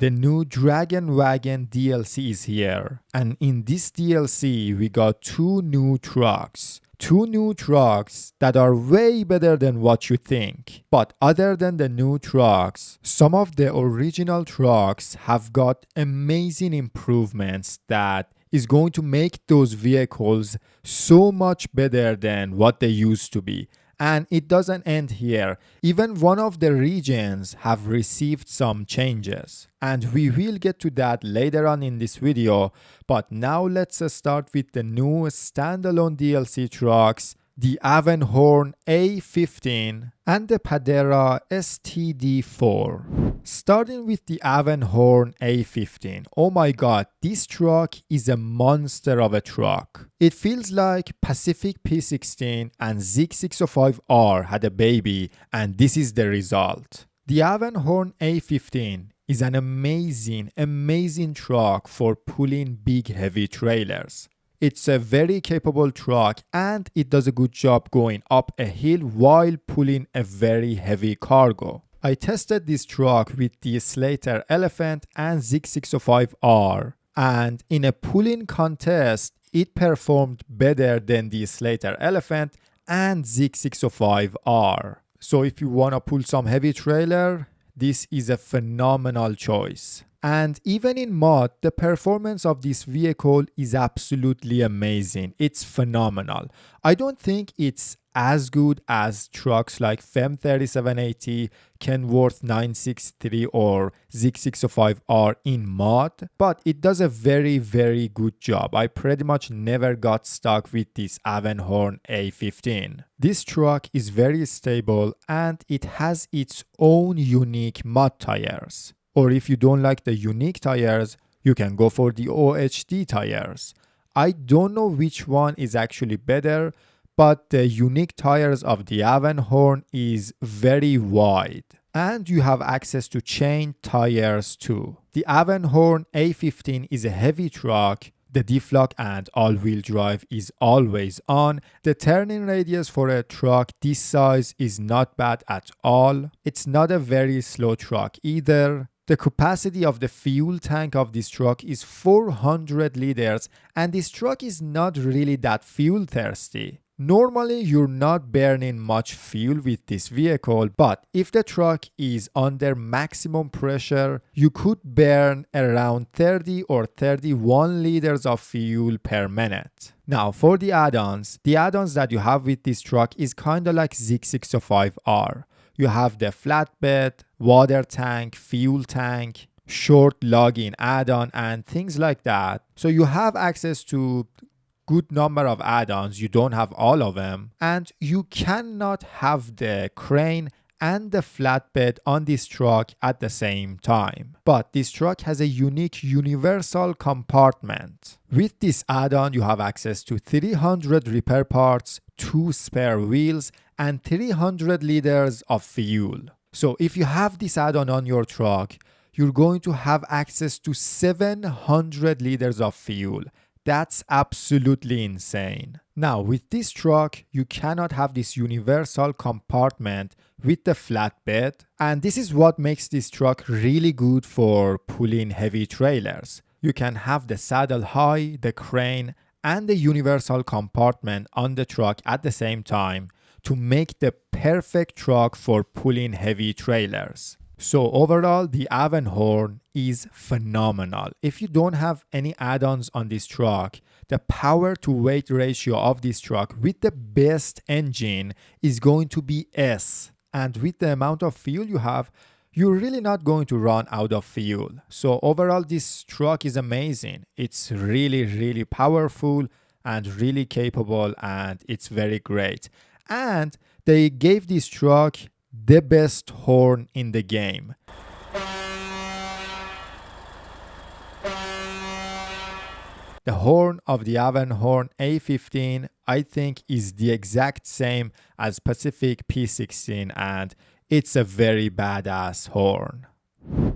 The new Dragon Wagon DLC is here, and in this DLC we got two new trucks. Two new trucks that are way better than what you think. But other than the new trucks, some of the original trucks have got amazing improvements that is going to make those vehicles so much better than what they used to be. And it doesn't end here. Even one of the regions have received some changes. And we will get to that later on in this video. But now let's start with the new standalone DLC trucks, the Avan Horn A15 and the Padera STD4. Starting with the Avan Horn A15. Oh my god, this truck is a monster of a truck. It feels like Pacific P16 and ZX605R had a baby, and this is the result. The Avan Horn A15 is an amazing truck for pulling big heavy trailers. It's a very capable truck and it does a good job going up a hill while pulling a very heavy cargo. I tested this truck with the Slater Elephant and ZX605R, and in a pulling contest it performed better than the Slater Elephant and ZX605R. So if you want to pull some heavy trailer, this is a phenomenal choice. And even in mod, the performance of this vehicle is absolutely amazing. It's phenomenal. I don't think it's as good as trucks like FEM 3780, Kenworth 963 or ZX605R in mod, but it does a very good job. I pretty much never got stuck with this Avan Horn A15. This truck is very stable and it has its own unique mod tires. Or if you don't like the unique tires, you can go for the OHD tires. I don't know which one is actually better, but the unique tires of the Avan Horn is very wide. And you have access to chain tires too. The Avan Horn A15 is a heavy truck. The diff-lock and all-wheel drive is always on. The turning radius for a truck this size is not bad at all. It's not a very slow truck either. The capacity of the fuel tank of this truck is 400 liters, and this truck is not really that fuel thirsty. Normally you're not burning much fuel with this vehicle, but if the truck is under maximum pressure, you could burn around 30 or 31 liters of fuel per minute. Now for the add-ons that you have with this truck is kinda like ZX605R. You have the flatbed, water tank, fuel tank, short logging add-on and things like that. So you have access to good number of add-ons. You don't have all of them, and you cannot have the crane and the flatbed on this truck at the same time. But this truck has a unique universal compartment. With this add-on, you have access to 300 repair parts, 2 spare wheels, and 300 liters of fuel. So if you have this add-on on your truck, you're going to have access to 700 liters of fuel. That's absolutely insane. Now with this truck, you cannot have this universal compartment with the flatbed, and this is what makes this truck really good for pulling heavy trailers. You can have the saddle high, the crane, and the universal compartment on the truck at the same time to make the perfect truck for pulling heavy trailers. So overall, the Avan Horn is phenomenal. If you don't have any add-ons on this truck, the power to weight ratio of this truck with the best engine is going to be S. And with the amount of fuel you have, you're really not going to run out of fuel. So overall, this truck is amazing. It's really powerful and really capable, and it's very great. And they gave this truck the best horn in the game. The horn of the Avan Horn A15 I think is the exact same as Pacific P16, and it's a very badass horn.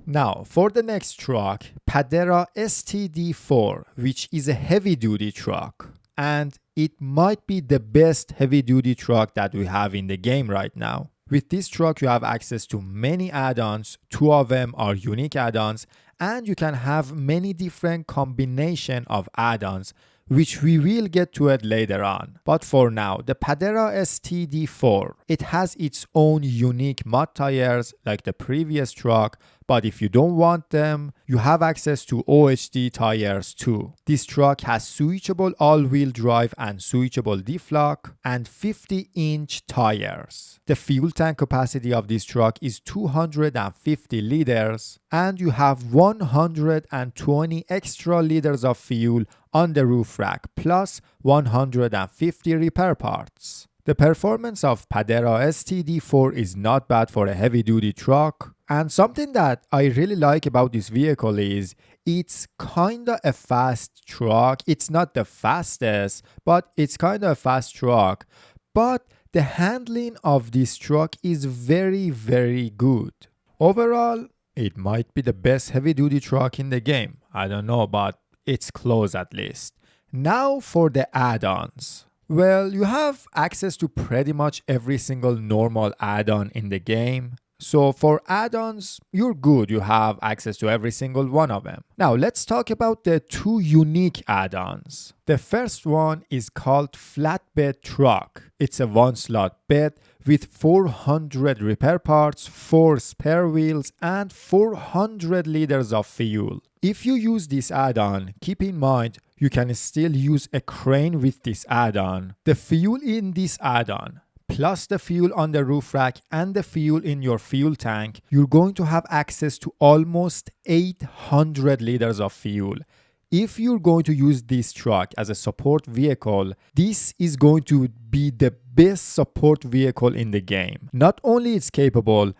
Now for the next truck, Padera STD4, which is a heavy duty truck, and it might be the best heavy duty truck that we have in the game right now. With this truck you have access to many add-ons. 2 of them are unique add-ons, and you can have many different combination of add-ons, which we will get to it later on. But for now, the Padera STD4, it has its own unique mud tires like the previous truck, but if you don't want them, you have access to OHD tires too. This truck has switchable all-wheel drive and switchable diff lock and 50-inch tires. The fuel tank capacity of this truck is 250 liters, and you have 120 extra liters of fuel on the roof rack plus 150 repair parts. The performance of Padera STD4 is not bad for a heavy-duty truck, and something that I really like about this vehicle is it's kinda a fast truck. It's not the fastest, but it's kinda a fast truck. But the handling of this truck is very, very good. Overall, it might be the best heavy-duty truck in the game. I don't know, but it's close at least. Now for the add-ons. Well, you have access to pretty much every single normal add-on in the game. So for add-ons, you're good. You have access to every single one of them. Now let's talk about the two unique add-ons. The first one is called Flatbed Truck. It's a one-slot bed with 400 repair parts, 4 spare wheels, and 400 liters of fuel. If you use this add-on, keep in mind you can still use a crane with this add-on. The fuel in this add-on, plus the fuel on the roof rack and the fuel in your fuel tank, you're going to have access to almost 800 liters of fuel. If you're going to use this truck as a support vehicle, this is going to be the best support vehicle in the game. Not only it's capable,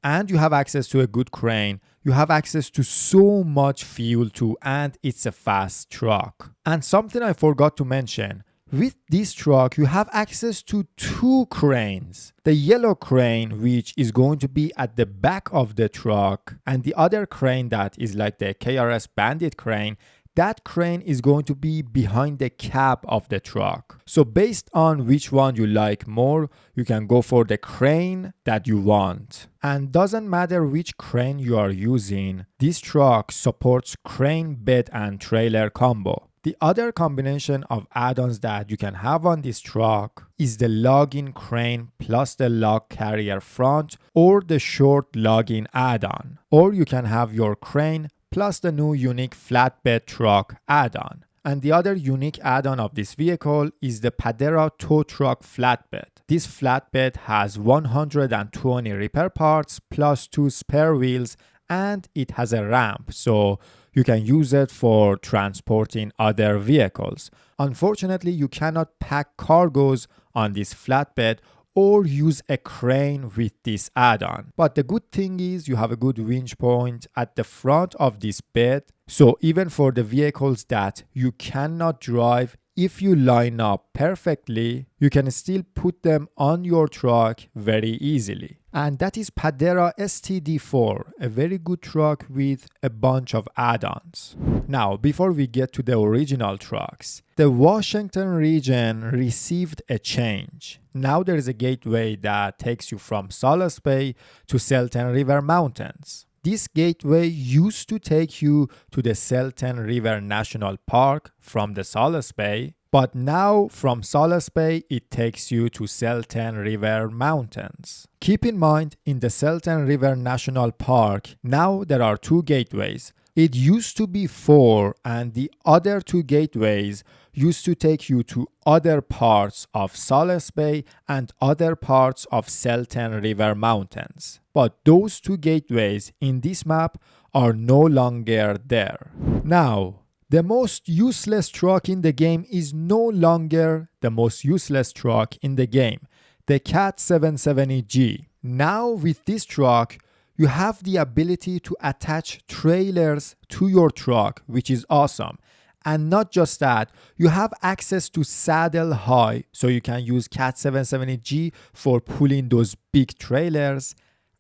and you have access to a good crane, you have access to so much fuel too, and it's a fast truck. And something I forgot to mention, with this truck, you have access to 2 cranes. The yellow crane, which is going to be at the back of the truck, and the other crane that is like the KRS Bandit crane, that crane is going to be behind the cab of the truck. So based on which one you like more, you can go for the crane that you want. And doesn't matter which crane you are using, this truck supports crane, bed, and trailer combo. The other combination of add-ons that you can have on this truck is the log-in crane plus the log carrier front, or the short log-in add-on. Or you can have your crane plus the new unique flatbed truck add-on. And the other unique add-on of this vehicle is the Padera tow truck flatbed. This flatbed has 120 repair parts plus 2 spare wheels, and it has a ramp, so you can use it for transporting other vehicles. Unfortunately, you cannot pack cargoes on this flatbed or use a crane with this add-on. But the good thing is you have a good winch point at the front of this bed. So even for the vehicles that you cannot drive, if you line up perfectly, you can still put them on your truck very easily. And that is Padera STD4, a very good truck with a bunch of add-ons. Now, before we get to the original trucks, the Washington region received a change. Now there is a gateway that takes you from Solace Bay to Selton River Mountains. This gateway used to take you to the Selton River National Park from the Solace Bay, but now from Solace Bay it takes you to Selton River Mountains. Keep in mind, in the Selton River National Park, now there are 2 gateways. It used to be 4, and the other 2 gateways used to take you to other parts of Solace Bay and other parts of Selton River Mountains. But those 2 gateways in this map are no longer there. Now, the most useless truck in the game is no longer the most useless truck in the game, the Cat 770G. Now with this truck, you have the ability to attach trailers to your truck, which is awesome. And not just that, you have access to saddle high, so you can use Cat 770G for pulling those big trailers.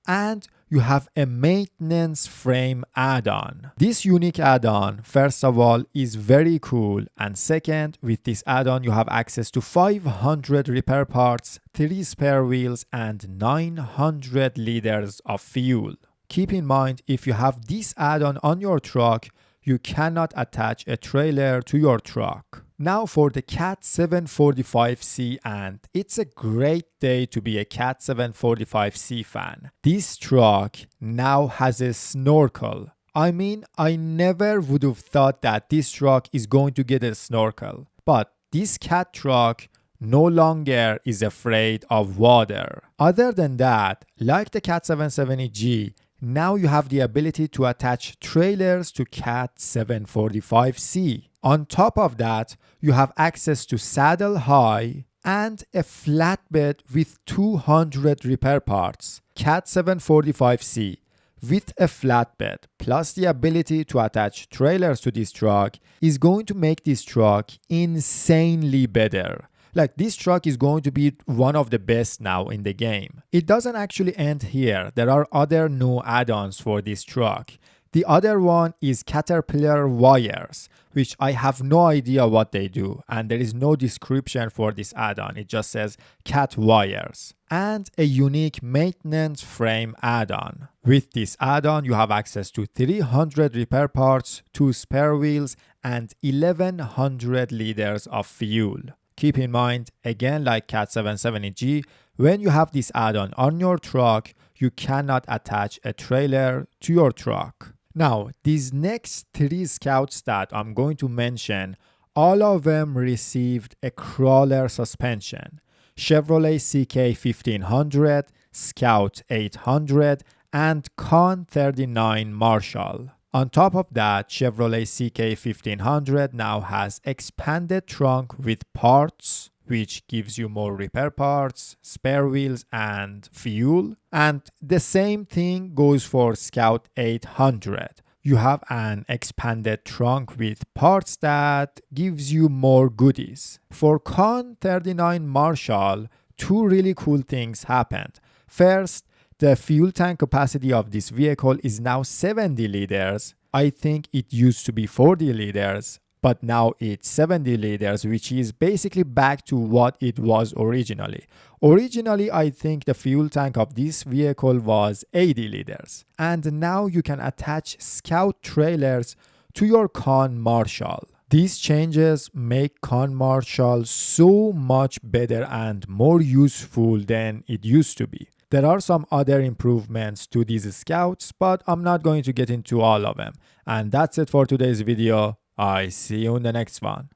And you have a maintenance frame add-on. This unique add-on, first of all, is very cool, and second, with this add-on you have access to 500 repair parts, 3 spare wheels, and 900 liters of fuel. Keep in mind, if you have this add-on on your truck, you cannot attach a trailer to your truck. Now for the Cat 745C, and it's a great day to be a Cat 745C fan. This truck now has a snorkel. I mean, I never would have thought that this truck is going to get a snorkel. But this Cat truck no longer is afraid of water. Other than that, like the Cat 770G, now you have the ability to attach trailers to Cat 745C. On top of that, you have access to saddle high and a flatbed with 200 repair parts. Cat 745C with a flatbed plus the ability to attach trailers to this truck is going to make this truck insanely better. Like, this truck is going to be one of the best now in the game. It doesn't actually end here. There are other new add-ons for this truck. The other one is Caterpillar wires, which I have no idea what they do, and there is no description for this add-on. It just says Cat wires. And a unique maintenance frame add-on. With this add-on, you have access to 300 repair parts, 2 spare wheels, and 1100 liters of fuel. Keep in mind, again like Cat 770G, when you have this add-on on your truck, you cannot attach a trailer to your truck. Now, these next 3 Scouts that I'm going to mention, all of them received a crawler suspension. Chevrolet CK1500, Scout 800, and Con 39 Marshall. On top of that, Chevrolet CK1500 now has expanded trunk with parts, which gives you more repair parts, spare wheels, and fuel. And the same thing goes for Scout 800. You have an expanded trunk with parts that gives you more goodies. For Con 39 Marshall, 2 really cool things happened. First, the fuel tank capacity of this vehicle is now 70 liters. I think it used to be 40 liters, but now it's 70 liters, which is basically back to what it was originally. Originally, I think the fuel tank of this vehicle was 80 liters. And now you can attach Scout trailers to your Con Marshall. These changes make Con Marshall so much better and more useful than it used to be. There are some other improvements to these Scouts, but I'm not going to get into all of them. And that's it for today's video. I see you in the next one.